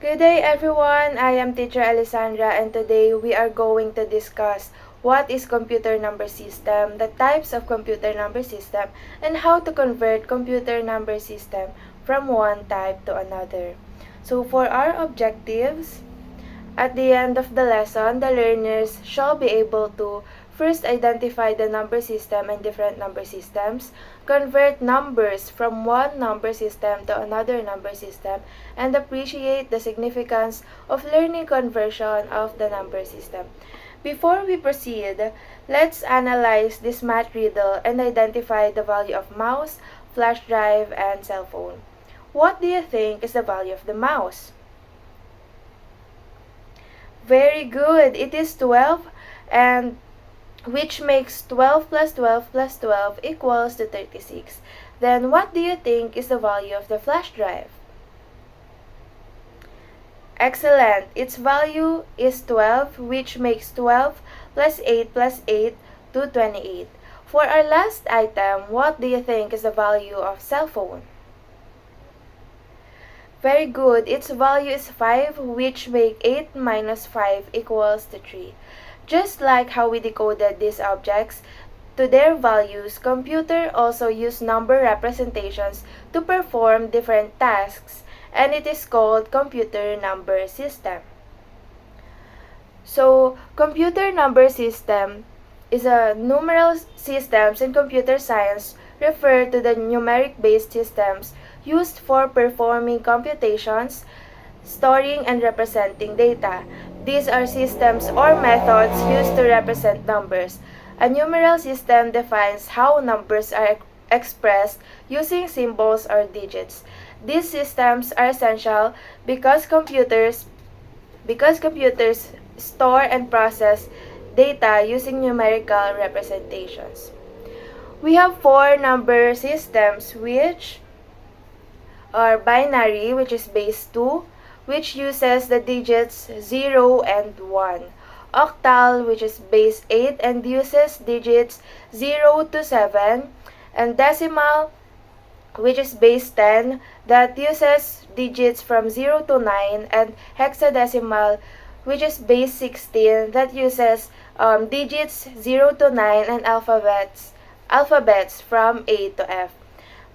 Good day everyone, I am teacher Alessandra and today we are going to discuss what is computer number system, the types of computer number system, and how to convert computer number system from one type to another. So for our objectives, at the end of the lesson, the learners shall be able to first identify the number system and different number systems, convert numbers from one number system to another number system, and appreciate the significance of learning conversion of the number system. Before we proceed, let's analyze this math riddle and identify the value of mouse, flash drive, and cell phone. What do you think is the value of the mouse? Very good. It is 12 and which makes 12 plus 12 plus 12 equals to 36. Then what do you think is the value of the flash drive? Excellent. Its value is 12 which makes 12 plus 8 to 28. For our last item, what do you think is the value of cell phone? Very good. Its value is 5 which make 8 minus 5 equals to 3. Just like how we decoded these objects to their values, computer also use number representations to perform different tasks, and it is called computer number system. So, computer number system is a numeral systems in computer science refer to the numeric-based systems used for performing computations, storing and representing data. These are systems or methods used to represent numbers. A numeral system defines how numbers are expressed using symbols or digits. These systems are essential because computers store and process data using numerical representations. We have four number systems which are binary, which is base 2, which uses the digits 0 and 1. Octal, which is base 8 and uses digits 0 to 7. And decimal, which is base 10, that uses digits from 0 to 9. And hexadecimal, which is base 16, that uses digits 0 to 9 and alphabets from A to F.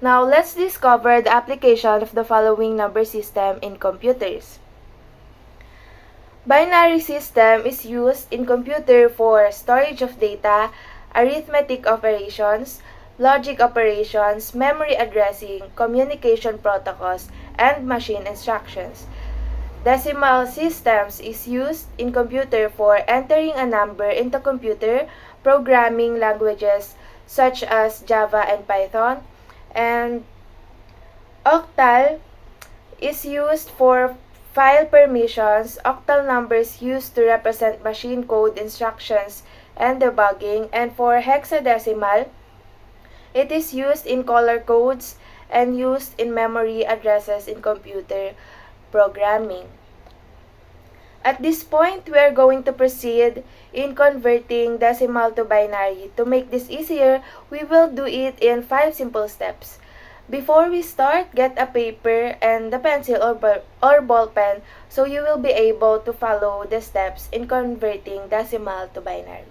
Now, let's discover the application of the following number system in computers. Binary system is used in computer for storage of data, arithmetic operations, logic operations, memory addressing, communication protocols, and machine instructions. Decimal systems is used in computer for entering a number into computer programming languages such as Java and Python. And octal is used for file permissions. Octal numbers used to represent machine code instructions and debugging. And for hexadecimal, it is used in color codes and used in memory addresses in computer programming. At this point, we are going to proceed in converting decimal to binary. To make this easier, we will do it in 5 simple steps. Before we start, get a paper and a pencil or ball pen so you will be able to follow the steps in converting decimal to binary.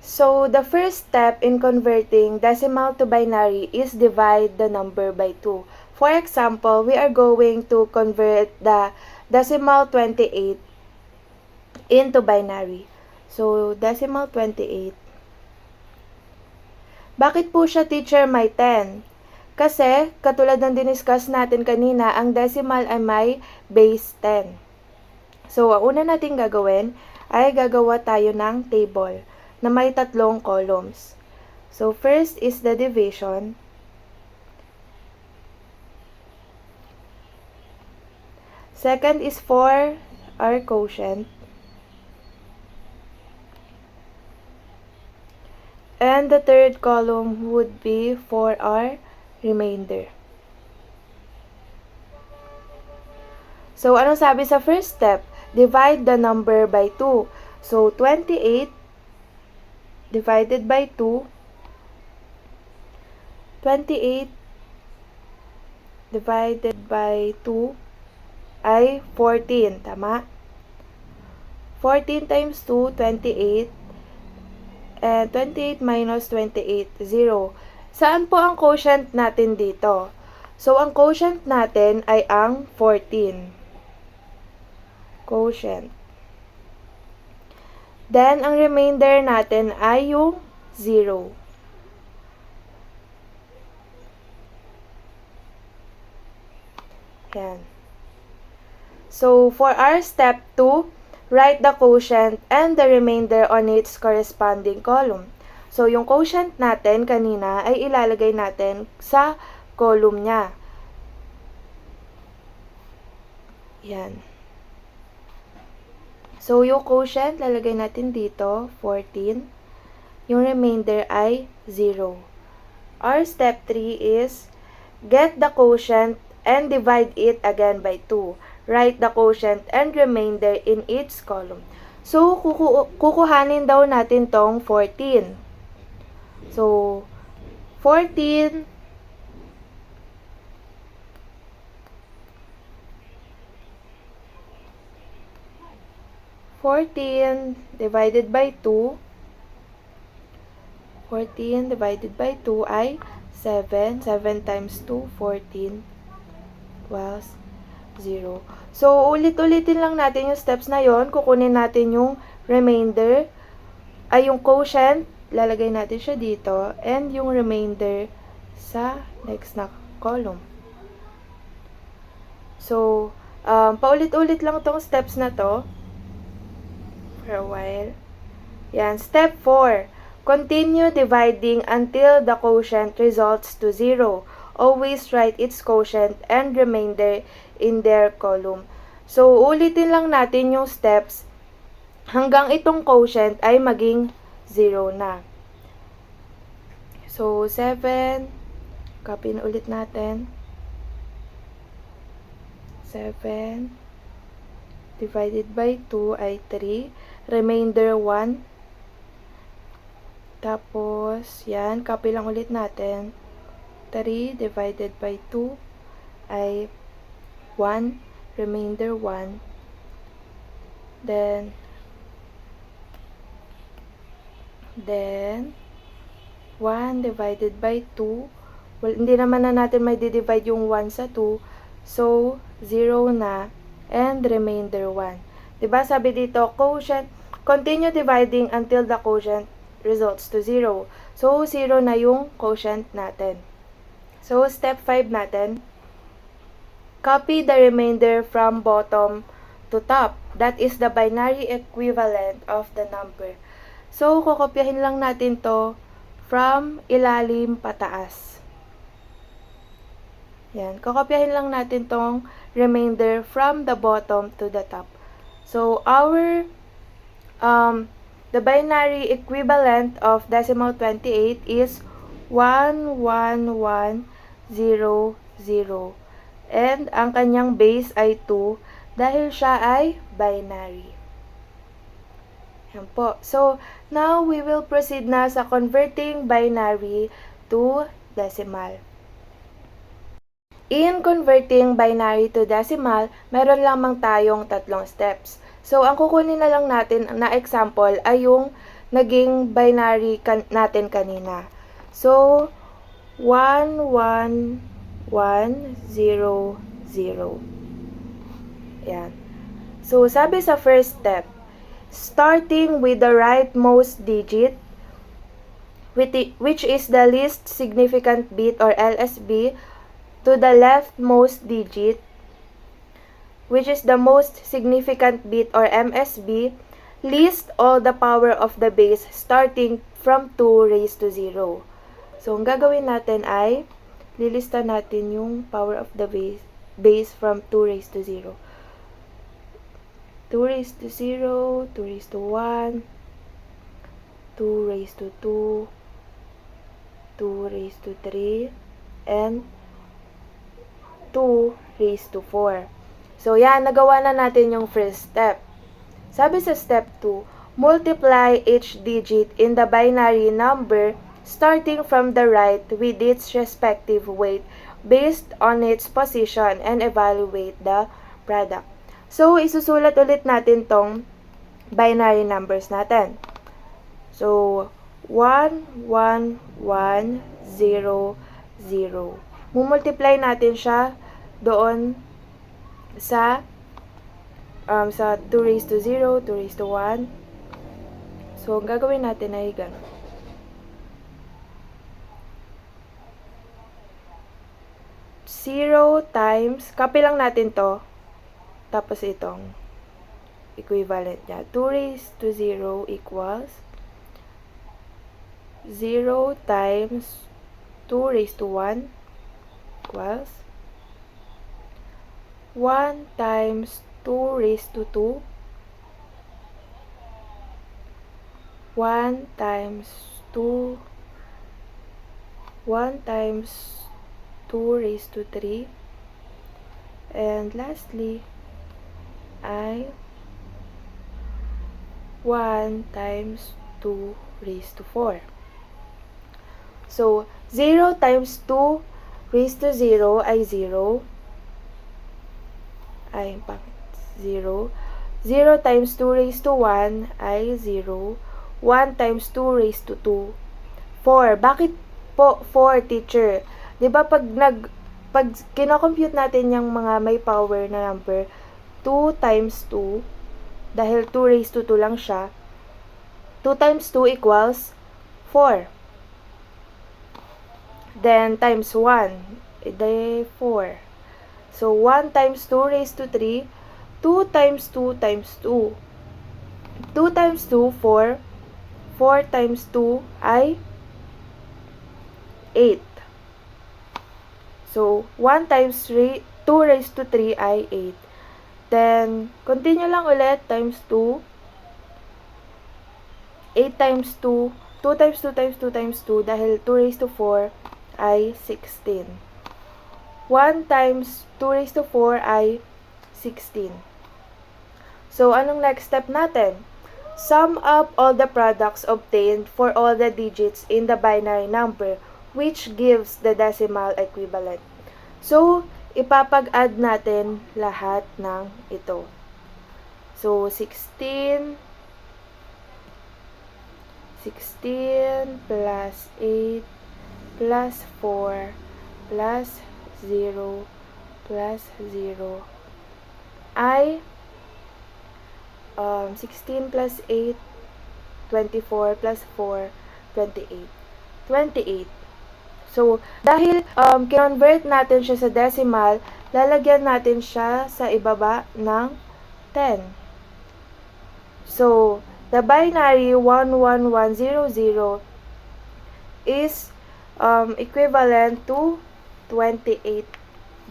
So, the first step in converting decimal to binary is divide the number by 2. For example, we are going to convert the decimal 28 into binary. So, decimal 28. Bakit po siya, teacher, may 10? Kasi, katulad ng diniscuss natin kanina, ang decimal ay may base 10. So, ang una natin gagawin ay gagawa tayo ng table na may 3 columns. So, first is the division. Second is for our quotient. And the third column would be for our remainder. So, anong sabi sa first step? Divide the number by 2. So, 28 divided by 2. 28 divided by 2 ay 14. Tama? 14 times 2, 28. And 28 minus 28, 0. Saan po ang quotient natin dito? So, ang quotient natin ay ang 14. Quotient. Then, ang remainder natin ay yung 0. Yan. So, for our step 2, write the quotient and the remainder on its corresponding column. So, yung quotient natin kanina ay ilalagay natin sa column niya. Yan. So, yung quotient, lalagay natin dito, 14. Yung remainder ay 0. Our step 3 is, get the quotient and divide it again by 2. Write the quotient and remainder in each column. So, kukuhanin daw natin tong 14. So, 14 divided by 2. 14 divided by 2 ay 7. 7 times 2, 14 was 0. So, ulit-ulitin lang natin yung steps na yon. Kukunin natin yung remainder, ay yung quotient, lalagay natin siya dito, and yung remainder sa next na column. So, paulit-ulit lang tong steps na to for a while. Yan. Step 4. Continue dividing until the quotient results to 0. Always write its quotient and remainder in their column. So, ulitin lang natin yung steps hanggang itong quotient ay maging 0 na. So, 7. Copy na ulit natin. 7 divided by 2 ay 3. Remainder 1. Tapos, yan. Copy lang ulit natin. 3 divided by 2 ay 1. Remainder 1. Then 1 divided by 2. Well, hindi naman na natin may divide yung 1 sa 2. So, 0 na. And remainder 1. Diba sabi dito, quotient, continue dividing until the quotient results to 0. So, 0 na yung quotient natin. So, step 5 natin. Copy the remainder from bottom to top. That is the binary equivalent of the number. So, kokopyahin lang natin to from ilalim pataas. Yan. Kokopyahin lang natin tong remainder from the bottom to the top. So, the binary equivalent of decimal 28 is 11100. And ang kanyang base ay 2 dahil siya ay binary. Yan po. So, now we will proceed na sa converting binary to decimal. In converting binary to decimal, meron lamang tayong 3 steps. So, ang kukunin na lang natin na example ay yung naging binary natin kanina. So, 11100. Yan. So, sabi sa first step, starting with the rightmost digit, which is the least significant bit or LSB, to the leftmost digit, which is the most significant bit or MSB, list all the power of the base starting from 2 raised to 0. So, ang gagawin natin ay, lilista natin yung power of the base from 2 raised to 0. 2 raised to 0, 2 raised to 1, 2 raised to 2, 2 raised to 3, and 2 raised to 4. So, yan, nagawa na natin yung first step. Sabi sa step 2, multiply each digit in the binary number starting from the right with its respective weight based on its position and evaluate the product. So, isusulat ulit natin tong binary numbers natin. So, 1, 1, 1, 0, 0. Mumultiply natin siya doon sa 2 raised to 0, 2 raised to 1. So, ang gagawin natin ay ganun. 0 times, copy lang natin to, tapos itong equivalent niya. 2 raised to 0 equals 0 times 2 raised to 1 equals 1 times 2 raised to 2, 1 times 2, 1 times 2 raised to 3, and lastly ay 1 times 2 raised to 4. So, 0 times 2 raised to 0 ay 0. Ay, bakit? 0. 0 times 2 raised to 1 ay 0. 1 times 2 raised to 2. 4. Bakit po 4, teacher? Diba pag kino-compute natin yung mga may power na number, 2 times 2, dahil 2 raised to 2 lang siya, 2 times 2 equals 4. Then, times 1, edi 4. So, 1 times 2 raised to 3, 2 times 2 times 2. 2 times 2, 4. 4 times 2 ay 8. So, 1 times 2 raised to 3 ay 8. Then, continue lang ulit, times 2. 8 times 2, 2 times 2 times 2 times 2, dahil 2 raised to 4 ay 16. 1 times 2 raised to 4 ay 16. So, anong next step natin? Sum up all the products obtained for all the digits in the binary number, which gives the decimal equivalent. So, ipapag-add natin lahat ng ito. So, 16 plus 8 plus 4 plus 0 plus 0 ay 16 plus 8, 24 plus 4, 28. 28. So, dahil kinonvert natin siya sa decimal, lalagyan natin siya sa ibaba ng 10. So, the binary 11100 is equivalent to 28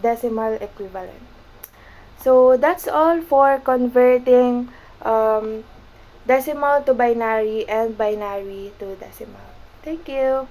decimal equivalent. So, that's all for converting decimal to binary and binary to decimal. Thank you.